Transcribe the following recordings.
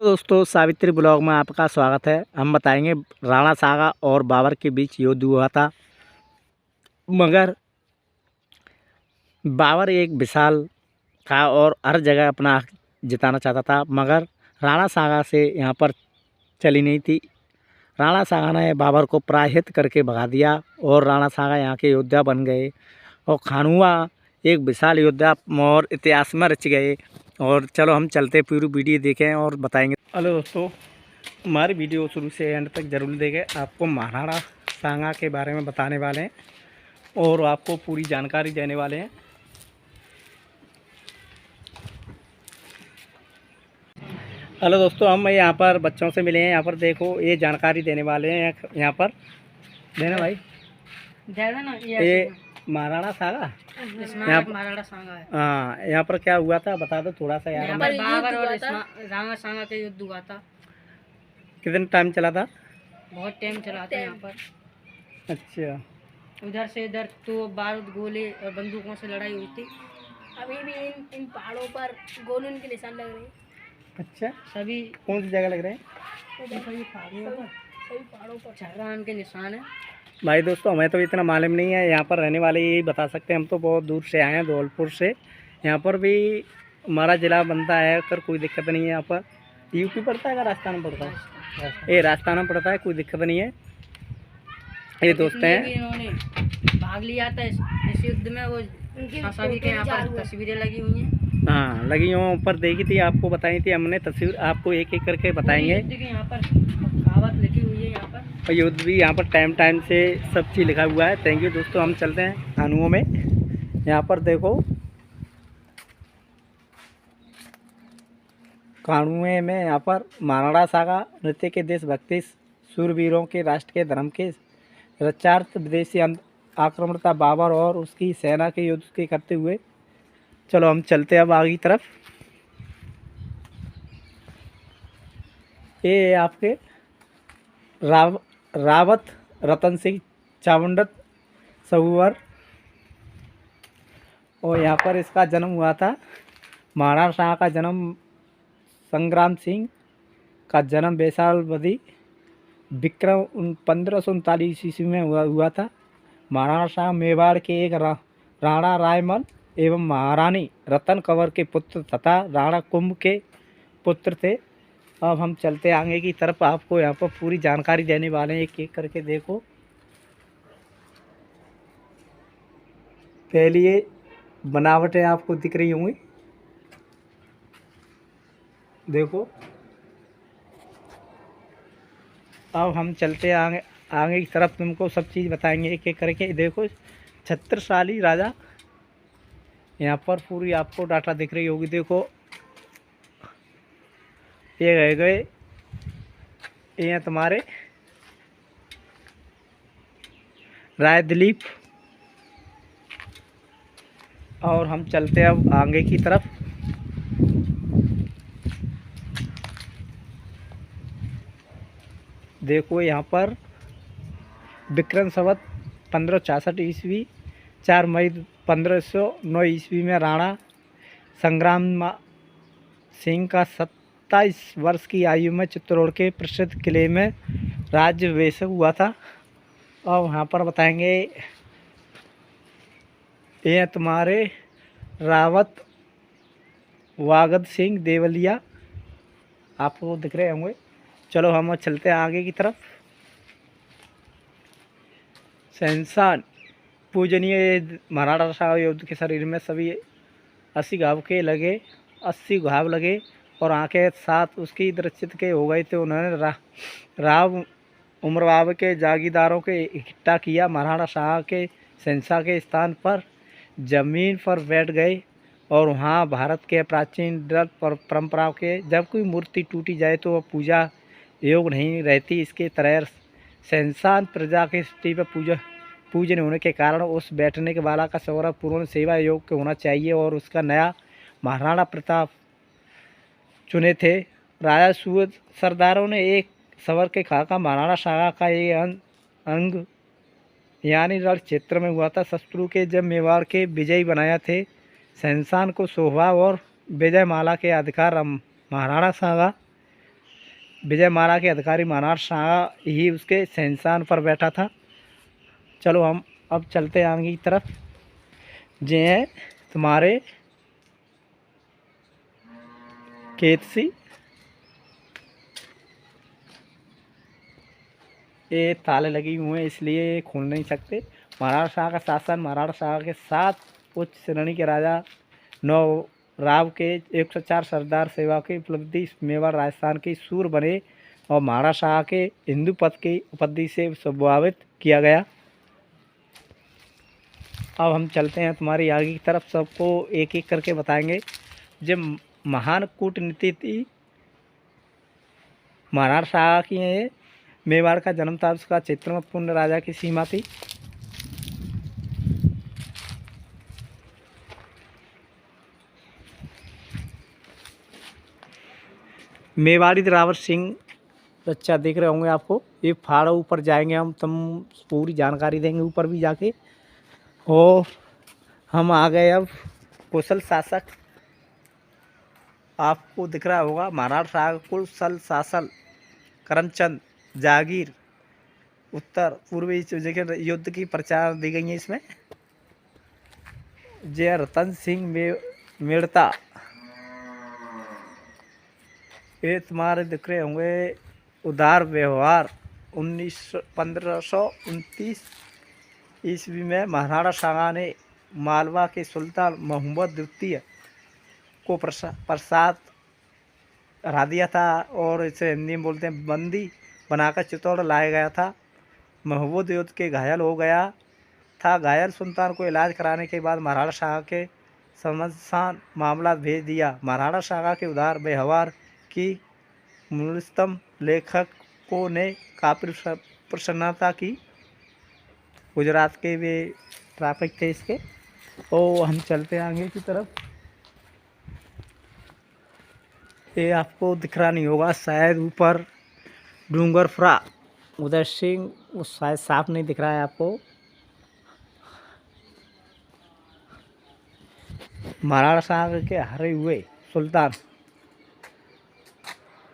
दोस्तों सावित्री ब्लॉग में आपका स्वागत है। हम बताएंगे राणा सागा और बाबर के बीच युद्ध हुआ था, मगर बाबर एक विशाल था और हर जगह अपना हक जिताना चाहता था, मगर राणा सागा से यहाँ पर चली नहीं थी। राणा सागा ने बाबर को पराजित करके भगा दिया और राणा सागा यहाँ के योद्धा बन गए और खानुआ एक विशाल योद्धा और इतिहास में रच गए। और चलो हम चलते पूरी वीडियो देखें और बताएंगे। हेलो दोस्तों, हमारी वीडियो शुरू से एंड तक जरूर देखें। आपको महाराणा सांगा के बारे में बताने वाले हैं और आपको पूरी जानकारी देने वाले हैं। हेलो दोस्तों, हम यहाँ पर बच्चों से मिले हैं। यहाँ पर देखो, ये जानकारी देने वाले हैं। यहाँ पर देना भाई, देना ना ये महाराणा सागा, महाराणा सांगा है। हाँ, यहाँ पर क्या हुआ था बता दो थोड़ा सा यार। यहाँ पर बाबर और राणा सांगा का युद्ध हुआ था। कितने टाइम चला था? बहुत टाइम चला था यहाँ पर। अच्छा, उधर से इधर तो बारूद गोले और बंदूकों से लड़ाई हुई थी। अभी भी इन पहाड़ों पर गोलों के निशान लग रहे हैं। अच्छा, सभी कौन सी जगह लग रहे हैं? सभी पहाड़ों पर छर्रान के निशान है। भाई दोस्तों, हमें तो इतना मालूम नहीं है, यहाँ पर रहने वाले यही बता सकते हैं। हम तो बहुत दूर से आए हैं, धौलपुर से। यहाँ पर भी हमारा ज़िला बनता है, कर कोई दिक्कत नहीं है। यहाँ पर यूपी पड़ता है या राजस्थान में पड़ता है? ये राजस्थान में पड़ता है, कोई दिक्कत नहीं है। ये दोस्त हैं, इन्होंने भाग लिया था इस युद्ध में। वो सभी के यहाँ पर तस्वीरें लगी हुई हैं। हाँ, लगी हुई ऊपर देखी थी, आपको बताई थी हमने तस्वीर। आपको एक एक करके बताएंगे। यहाँ पर कहावत लिखी हुई है यहाँ पर, और युद्ध भी यहाँ पर टाइम से सब चीज़ लिखा हुआ है। थैंक यू दोस्तों। हम चलते हैं खानुओं में। यहाँ पर देखो, खानुए में यहाँ पर महाराणा सागा नृत्य के देशभक्ति, शूरवीरों के राष्ट्र के धर्म के रक्षार्थ, विदेशी आक्रमणता बाबर और उसकी सेना के युद्ध के करते हुए। चलो हम चलते हैं अब आगे की तरफ। ये आपके रावत रतन सिंह चावंडत सहुवर, और यहाँ पर इसका जन्म हुआ था। महाराणा शाह का जन्म संग्राम सिंह का जन्म वैशालवदी विक्रम 1539 ईस्वी में हुआ था। महाराणा शाह मेवाड़ के एक राणा रायमल एवं महारानी रतन कंवर के पुत्र तथा राणा कुंभ के पुत्र थे। अब हम चलते आगे की तरफ, आपको यहाँ पर पूरी जानकारी देने वाले हैं, एक एक करके देखो। पहली ये बनावटें आपको दिख रही होंगी, देखो। अब हम चलते आगे की तरफ, तुमको सब चीज़ बताएंगे एक एक करके। देखो, छत्रशाली राजा, यहाँ पर पूरी आपको डाटा दिख रही होगी। देखो, ये रह गए, ये हैं तुम्हारे राय दिलीप। और हम चलते हैं अब आगे की तरफ। देखो, यहाँ पर विक्रम संवत 1566 ईस्वी 4 मई 1509 ईस्वी में राणा संग्राम सिंह का 27 वर्ष की आयु में चित्तौड़ के प्रसिद्ध किले में राज्याभिषेक हुआ था। और यहाँ पर बताएंगे, ये तुम्हारे रावत वागद सिंह देवलिया, आपको दिख रहे होंगे। चलो हम चलते हैं आगे की तरफ। शहंशाह पूजनीय महाराणा शाह युद्ध के शरीर में सभी 80 घाव लगे और आंखें साथ उसकी दृष्टि के हो गए थे। उन्होंने राव उमरवाब के जागीरदारों के इकट्ठा किया। महाराणा शाह के शहंशाह के स्थान पर जमीन पर बैठ गए और वहाँ भारत के प्राचीन परंपराओं के जब कोई मूर्ति टूटी जाए तो वह पूजा योग नहीं रहती। इसके तरह शहंशाह प्रजा के स्थिति पर पूजन होने के कारण उस बैठने के वाला का सौरभ पूर्ण सेवा योग के होना चाहिए और उसका नया महाराणा प्रताप चुने थे। राजा सूद सरदारों ने एक सवर के खाका महाराणा शाह का ये अंग यानी रण क्षेत्र में हुआ था। शत्रु के जब मेवाड़ के विजयी बनाया थे। शहंशाह को शोभा और विजय माला के अधिकार महाराणा शाह विजयमाला के अधिकारी महाराणा शाह ही उसके सिंहासन पर बैठा था। चलो हम अब चलते हैं आगे की तरफ। जे हैं तुम्हारे केतसी, ये ताले लगे हुए हैं इसलिए खोल नहीं सकते। महाराणा शाह का शासन। महाराणा शाह के 7 उच्च श्रेणी के राजा, 9 राव के 104 सरदार सेवा की उपलब्धि, मेवाड़ राजस्थान के सूर बने और महाराणा शाह के हिंदू पद की उपाधि से संभावित किया गया। अब हम चलते हैं तुम्हारी आगे की तरफ, सबको एक एक करके बताएंगे। जब महान कूटनीति थी महाराणा शाह की है, मेवाड़ का जन्म था, उसका क्षेत्र में पूर्ण राजा की सीमा थी। मेवाड़ी रावत सिंह बच्चा देख रहे होंगे आपको। ये फाड़ ऊपर जाएंगे हम, तुम पूरी जानकारी देंगे ऊपर भी जाके। और हम आ गए अब कुशल शासक। आपको दिख रहा होगा महाराणा शाह कुशल शासक करमचंद जागीर उत्तर पूर्वी जगह युद्ध की प्रचार दी गई है इसमें। जय रतन सिंह मेड़ता, ये तुम्हारे दिख रहे होंगे उदार व्यवहार। 1529 ईस्वी में महाराणा शाह ने मालवा के सुल्तान मोहम्मद द्वितीय को प्रसाद हरा दिया था और इसे हिंदी में बोलते हैं बंदी बनाकर चित्तौड़ लाया गया था। महमूद युद्ध के घायल हो गया था। घायल सुल्तान को इलाज कराने के बाद महाराणा शाह के समसान मामला भेज दिया। महाराणा शाह के उदार व्यवहार की मूलस्तम लेखकों ने काफ़ी प्रसन्नता की। गुजरात के वे ट्रैफिक थे इसके। और हम चलते हैं आगे की तरफ। ये आपको दिख रहा नहीं होगा शायद, ऊपर डूंगरपुरा उदय सिंह, वो शायद साफ नहीं दिख रहा है आपको। महाराणा शाह के हारे हुए सुल्तान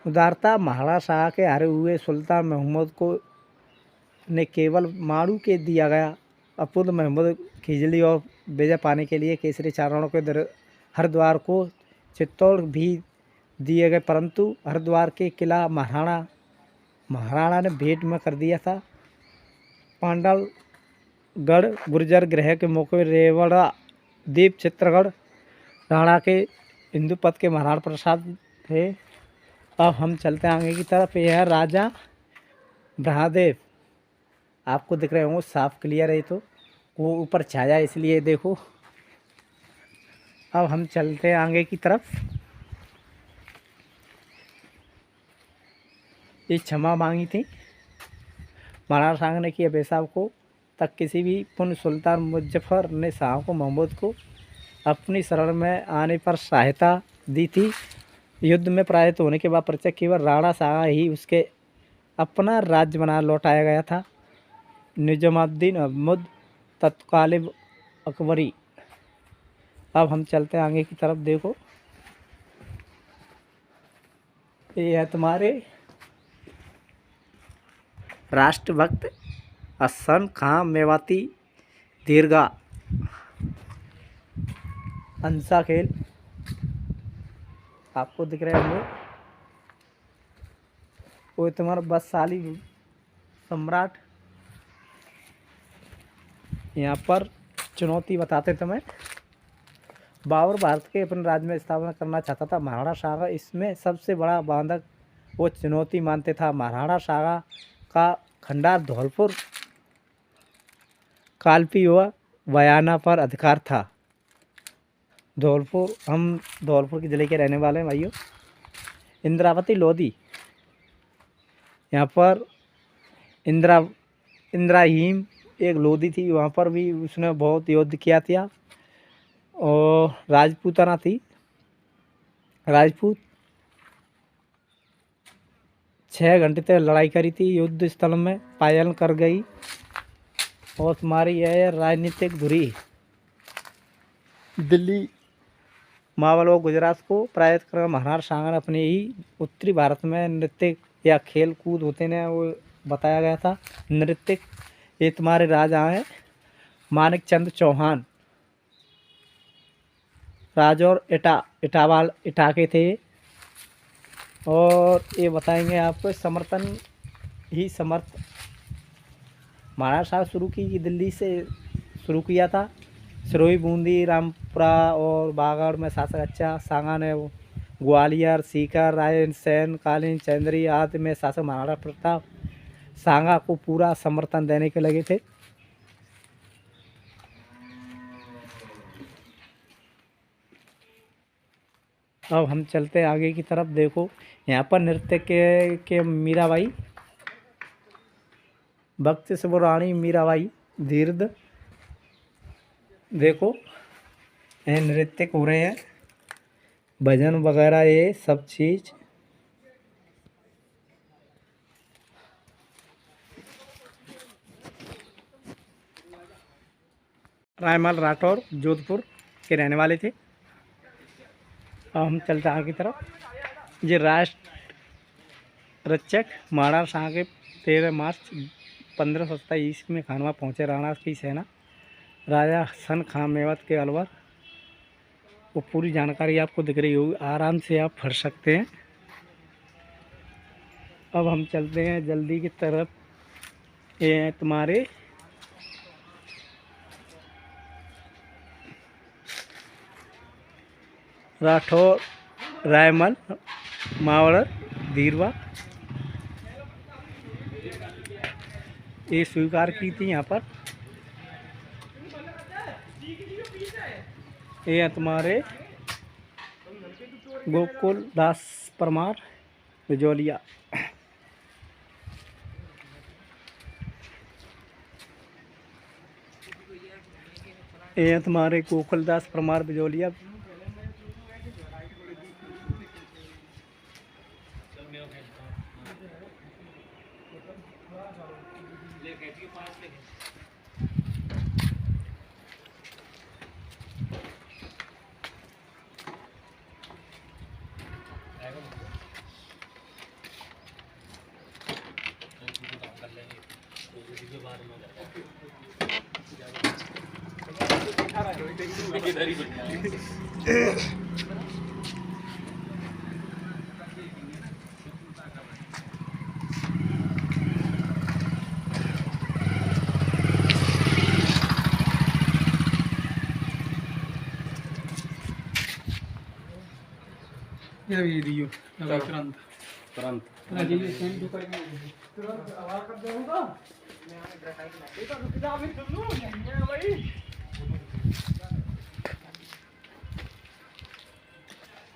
उदारता। महाराणा शाह के हारे हुए सुल्तान मोहम्मद को ने केवल मारू के दिया गया। अपुद महमूद खिजली और विजय पाने के लिए केसरी चारणों के हरिद्वार को चित्तौड़ भी दिए गए, परंतु हरिद्वार के किला महाराणा ने भेंट में कर दिया था। पांडवगढ़ गुर्जर ग्रह के मौके रेवड़ा दीप चित्रगढ़ राणा के हिंदू पद के महाराणा प्रसाद थे। अब हम चलते हैं आगे की तरफ। यह है राजा ब्रहादेव, आपको दिख रहे होंगे साफ क्लियर है, तो वो ऊपर छाया इसलिए देखो। अब हम चलते हैं आगे की तरफ। ये क्षमा मांगी थी महाराणा शाह ने कि बेसाब को तक किसी भी पुण्य सुल्तान मुजफ्फर ने शाह को मोहम्मद को अपनी शरण में आने पर सहायता दी थी। युद्ध में पराजित होने के बाद प्रत्यक्ष केवल राणा शाह ही उसके अपना राज्य बना लौटाया गया था। निजामुद्दीन अहमद तत्कालीन अकबरी। अब हम चलते हैं आगे की तरफ। देखो ये है तुम्हारे राष्ट्रभक्त हसन खां मेवाती दीर्घा अंसा खेल, आपको दिख रहे होंगे। वो तुम्हारा बदशाली सम्राट। यहाँ पर चुनौती बताते तुम्हें। बाबर भारत के अपने राज्य में स्थापना करना चाहता था। महाराणा शाह इसमें सबसे बड़ा बांधक वो चुनौती मानते था। महाराणा शाह का खंडार धौलपुर कालपी व बयाना पर अधिकार था। धौलपुर, हम धौलपुर के ज़िले के रहने वाले हैं भाइयों। इंद्रावती लोधी, यहाँ पर इंद्राहीम एक लोधी थी, वहाँ पर भी उसने बहुत युद्ध किया था। और राजपूताना थी, राजपूत 6 घंटे तक लड़ाई करी थी, युद्ध स्थल में पायन कर गई। और तुम्हारी यह राजनीतिक धुरी दिल्ली मावल और गुजरात को पराजित कर महाराणा शाह ने अपने ही उत्तरी भारत में नृत्य या खेल कूद होते हैं वो बताया गया था। नृत्य ये तुम्हारे राजा हैं मानिक चंद चौहान, राजौर इटावाल इटाके थे। और ये बताएंगे आपको समर्थन ही समर्थ महाराणा साहब शुरू की, दिल्ली से शुरू किया था। सिरोही, बूंदी, रामपुरा और बागड़ में शासक अच्छा सांगा ने ग्वालियर, सीकर, रायसेन, कालीन, चंद्री आदि में शासक महाराणा प्रताप सांगा को पूरा समर्थन देने के लगे थे। अब हम चलते हैं आगे की तरफ। देखो यहाँ पर नृत्य के मीराबाई, भक्त से वो रानी मीराबाई धीरद, देखो ये नृत्य हो रहे हैं, भजन वगैरह ये सब चीज़। रायमल राठौर जोधपुर के रहने वाले थे। अब हम चलते आगे की तरफ। ये राष्ट्र रक्षक महाराणा शाह के 13 मार्च 1527 ईस्वी में खानवा पहुँचे। राणा की सेना राजा हसन खां मेवात के अलवर, वो पूरी जानकारी आपको दिख रही होगी, आराम से आप पढ़ सकते हैं। अब हम चलते हैं जल्दी की तरफ। ये हैं तुम्हारे राठौर, रायमल, मावड़, धीरवा, ये स्वीकार की थी यहाँ पर। ये है तुम्हारे गोकुल दास परमार बिजौलिया। ये है तुम्हारे गोकुल दास परमार बिजौलिया।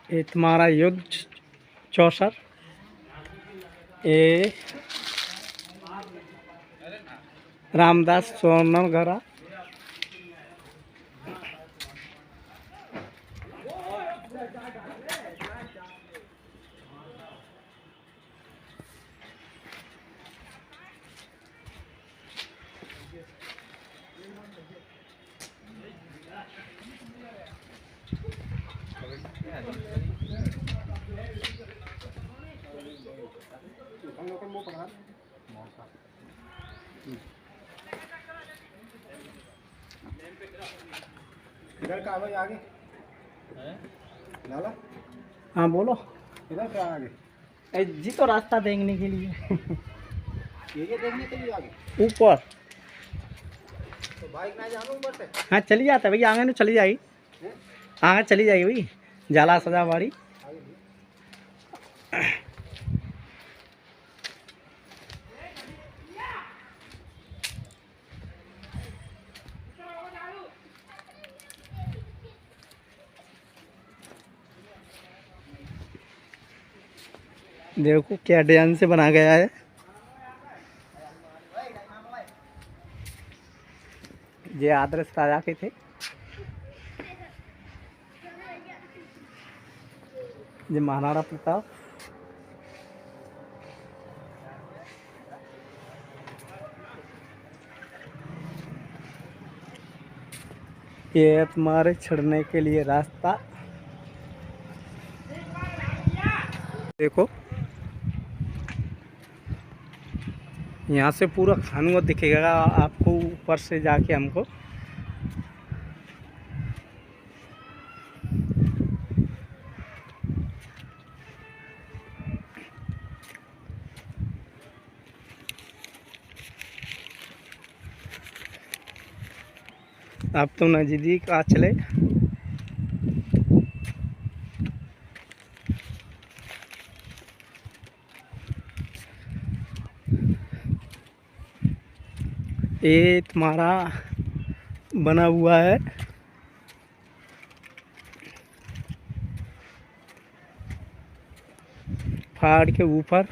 ये तुम्हारा युद्ध चौसर, ये रामदास सोनगढ़ा, इधर का भाई आगे लाला, हाँ बोलो। इधर का आगे जी तो रास्ता देखने के लिए ये देखने के लिए आगे ऊपर। तो बाइक ना जानो ऊपर से। हाँ चली जाता है भैया, आगे ना चली जाएगी, आगे चली जाएगी भाई, जाला सजा हमारी। देखो क्या डिजाइन से बना गया है। ये आदर्श राजा के थे। ये महाराणा प्रताप, ये है तुम्हारे चढ़ने के लिए रास्ता। देखो यहाँ से पूरा खानुआ दिखेगा आपको ऊपर से जाके हमको। अब तो नज़दीक आ चले। ये तुम्हारा बना हुआ है पहाड़ के ऊपर।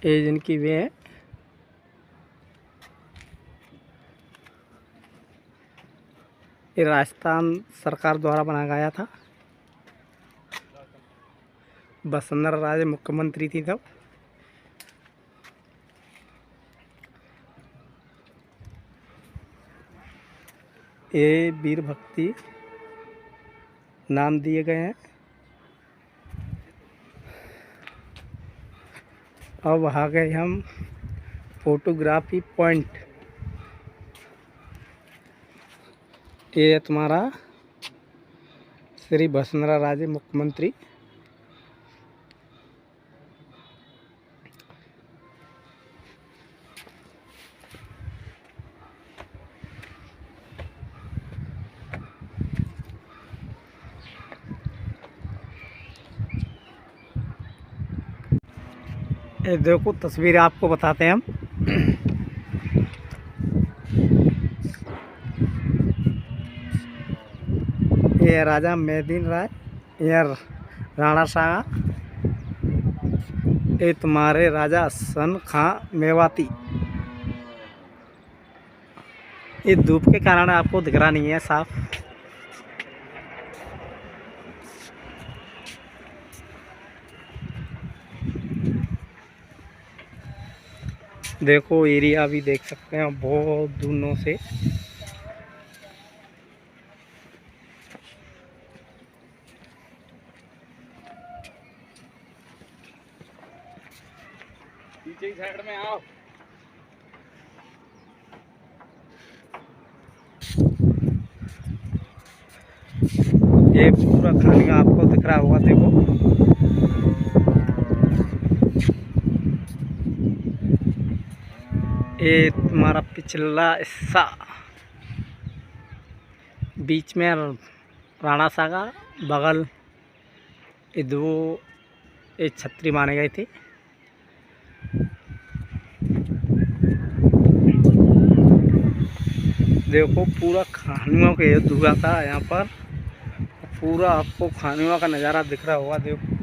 ये जिनकी वे है, ये राजस्थान सरकार द्वारा बनाया गया था। वसुंधरा राजे मुख्यमंत्री थी तब। ये वीर भक्ति नाम दिए गए हैं। अब आ गए हम फोटोग्राफी पॉइंट। ये है तुम्हारा श्री वसुंधरा राजे मुख्यमंत्री। ये देखो तस्वीर आपको बताते हैं हम। ये राजा मेदिन राय, ये राणा शाह, ये तुम्हारे राजा सन खां मेवाती। ये धूप के कारण आपको दिख रहा नहीं है साफ। देखो एरिया भी देख सकते हैं बहुत दूरों से। पीछे साइड में आओ। ये पूरा खाने आपको दिख रहा होगा। देखो ये तुम्हारा पिछला हिस्सा, बीच में राणा सागा, बगल ये दो ये छतरी माने गए थे। देखो पूरा खानुआ का ये धुआ था यहाँ पर। पूरा आपको खानुआ का नज़ारा दिख रहा होगा। देखो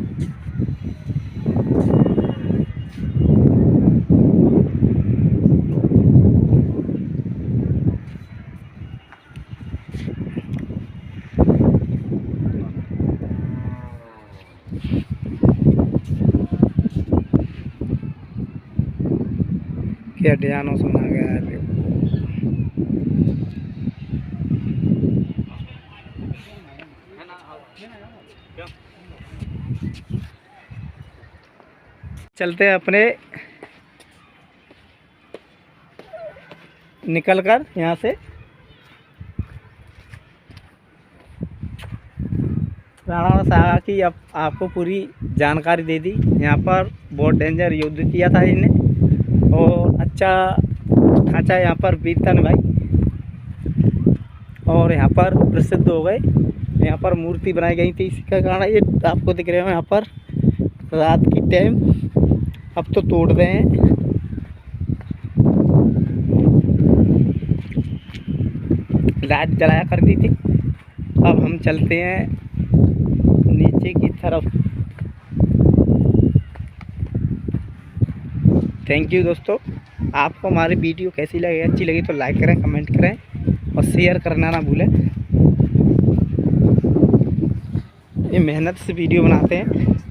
क्या डिजाइनों सुना गया है। देखो चलते हैं अपने निकल कर यहाँ से। राणा सागा की अब आपको पूरी जानकारी दे दी। यहाँ पर बहुत डेंजर युद्ध किया था इन्हें और अच्छा खासा यहाँ पर वीरता निभाई और यहाँ पर प्रसिद्ध हो गए। यहाँ पर मूर्ति बनाई गई थी, इसी का कारण ये आपको दिख रहे हो। यहाँ पर रात की टाइम अब तो तोड़ रहे हैं। लाइट जलाया करती थी। अब हम चलते हैं नीचे की तरफ। थैंक यू दोस्तों। आपको हमारी वीडियो कैसी लगी, अच्छी लगी तो लाइक करें, कमेंट करें और शेयर करना ना भूलें। ये मेहनत से वीडियो बनाते हैं।